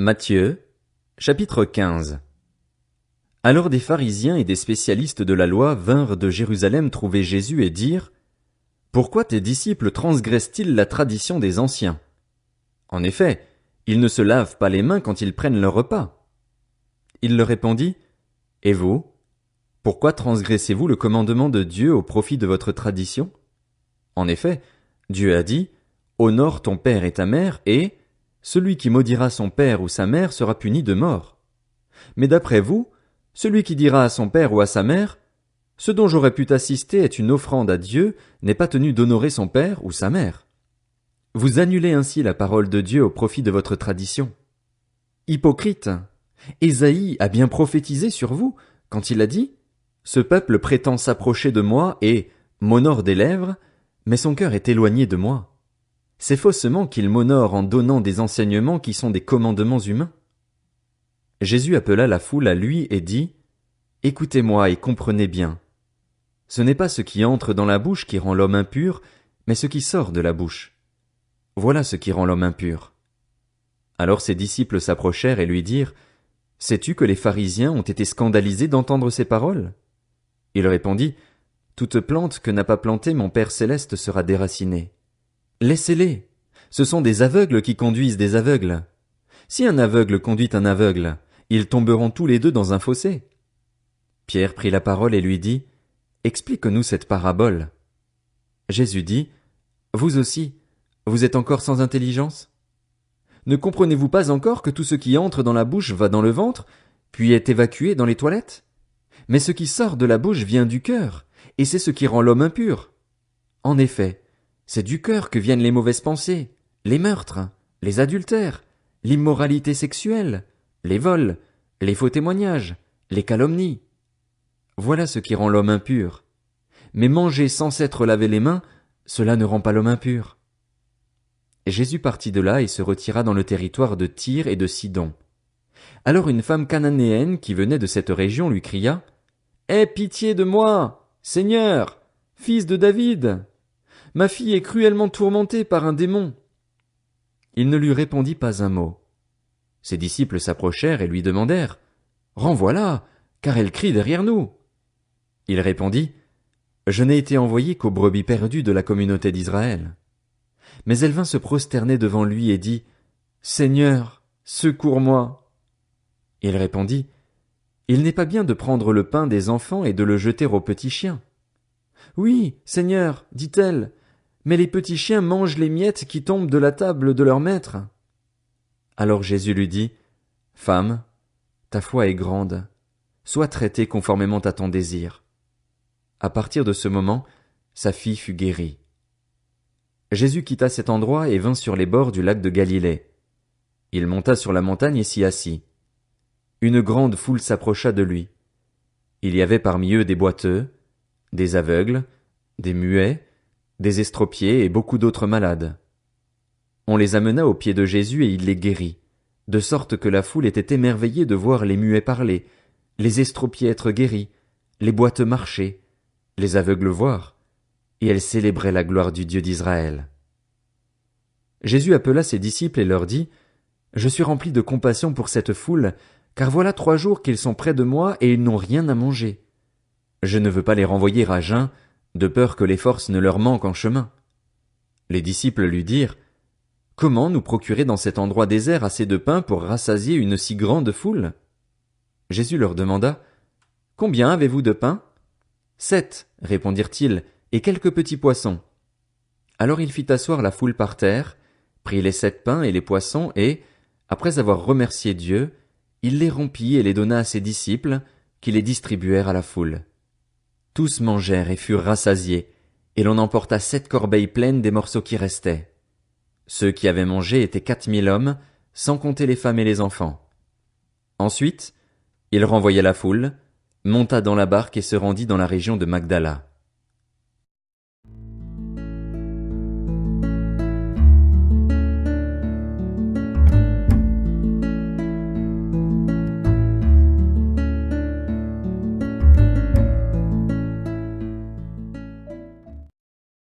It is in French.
Matthieu, chapitre 15. Alors des pharisiens et des spécialistes de la loi vinrent de Jérusalem trouver Jésus et dirent: Pourquoi tes disciples transgressent-ils la tradition des anciens? En effet, ils ne se lavent pas les mains quand ils prennent leur repas. Il leur répondit: Et vous? Pourquoi transgressez-vous le commandement de Dieu au profit de votre tradition? En effet, Dieu a dit: Honore ton père et ta mère, et celui qui maudira son père ou sa mère sera puni de mort. Mais d'après vous, celui qui dira à son père ou à sa mère: Ce dont j'aurais pu t'assister est une offrande à Dieu, n'est pas tenu d'honorer son père ou sa mère. Vous annulez ainsi la parole de Dieu au profit de votre tradition. Hypocrite! Ésaïe a bien prophétisé sur vous, quand il a dit: Ce peuple prétend s'approcher de moi et m'honore des lèvres, mais son cœur est éloigné de moi. C'est faussement qu'il m'honore en donnant des enseignements qui sont des commandements humains. Jésus appela la foule à lui et dit: Écoutez-moi et comprenez bien. Ce n'est pas ce qui entre dans la bouche qui rend l'homme impur, mais ce qui sort de la bouche. Voilà ce qui rend l'homme impur. Alors ses disciples s'approchèrent et lui dirent: Sais-tu que les pharisiens ont été scandalisés d'entendre ces paroles? Il répondit: Toute plante que n'a pas plantée mon Père céleste sera déracinée. Laissez-les. Ce sont des aveugles qui conduisent des aveugles. Si un aveugle conduit un aveugle, ils tomberont tous les deux dans un fossé. Pierre prit la parole et lui dit: Explique-nous cette parabole. Jésus dit: Vous aussi, vous êtes encore sans intelligence? Ne comprenez-vous pas encore que tout ce qui entre dans la bouche va dans le ventre, puis est évacué dans les toilettes? Mais ce qui sort de la bouche vient du cœur, et c'est ce qui rend l'homme impur. En effet, c'est du cœur que viennent les mauvaises pensées, les meurtres, les adultères, l'immoralité sexuelle, les vols, les faux témoignages, les calomnies. Voilà ce qui rend l'homme impur. Mais manger sans s'être lavé les mains, cela ne rend pas l'homme impur. Et Jésus partit de là et se retira dans le territoire de Tyr et de Sidon. Alors une femme cananéenne qui venait de cette région lui cria: Aie pitié de moi, Seigneur, fils de David! Ma fille est cruellement tourmentée par un démon. Il ne lui répondit pas un mot. Ses disciples s'approchèrent et lui demandèrent: Renvoie-la, car elle crie derrière nous. Il répondit: Je n'ai été envoyé qu'aux brebis perdues de la communauté d'Israël. Mais elle vint se prosterner devant lui et dit: Seigneur, secours-moi. Il répondit: Il n'est pas bien de prendre le pain des enfants et de le jeter aux petits chiens. Oui, Seigneur, dit-elle, mais les petits chiens mangent les miettes qui tombent de la table de leur maître. Alors Jésus lui dit: Femme, ta foi est grande, sois traitée conformément à ton désir. À partir de ce moment, sa fille fut guérie. Jésus quitta cet endroit et vint sur les bords du lac de Galilée. Il monta sur la montagne et s'y assit. Une grande foule s'approcha de lui. Il y avait parmi eux des boiteux, des aveugles, des muets, des estropiés et beaucoup d'autres malades. On les amena aux pieds de Jésus et il les guérit, de sorte que la foule était émerveillée de voir les muets parler, les estropiés être guéris, les boiteux marcher, les aveugles voir, et elle célébrait la gloire du Dieu d'Israël. Jésus appela ses disciples et leur dit: Je suis rempli de compassion pour cette foule, car voilà 3 jours qu'ils sont près de moi et ils n'ont rien à manger. Je ne veux pas les renvoyer à jeun, de peur que les forces ne leur manquent en chemin. Les disciples lui dirent: Comment nous procurer dans cet endroit désert assez de pain pour rassasier une si grande foule? Jésus leur demanda: Combien avez-vous de pain? 7, répondirent-ils, et quelques petits poissons. Alors il fit asseoir la foule par terre, prit les 7 pains et les poissons et, après avoir remercié Dieu, il les rompit et les donna à ses disciples, qui les distribuèrent à la foule. Tous mangèrent et furent rassasiés, et l'on emporta 7 corbeilles pleines des morceaux qui restaient. Ceux qui avaient mangé étaient 4000 hommes, sans compter les femmes et les enfants. Ensuite, il renvoya la foule, monta dans la barque et se rendit dans la région de Magdala.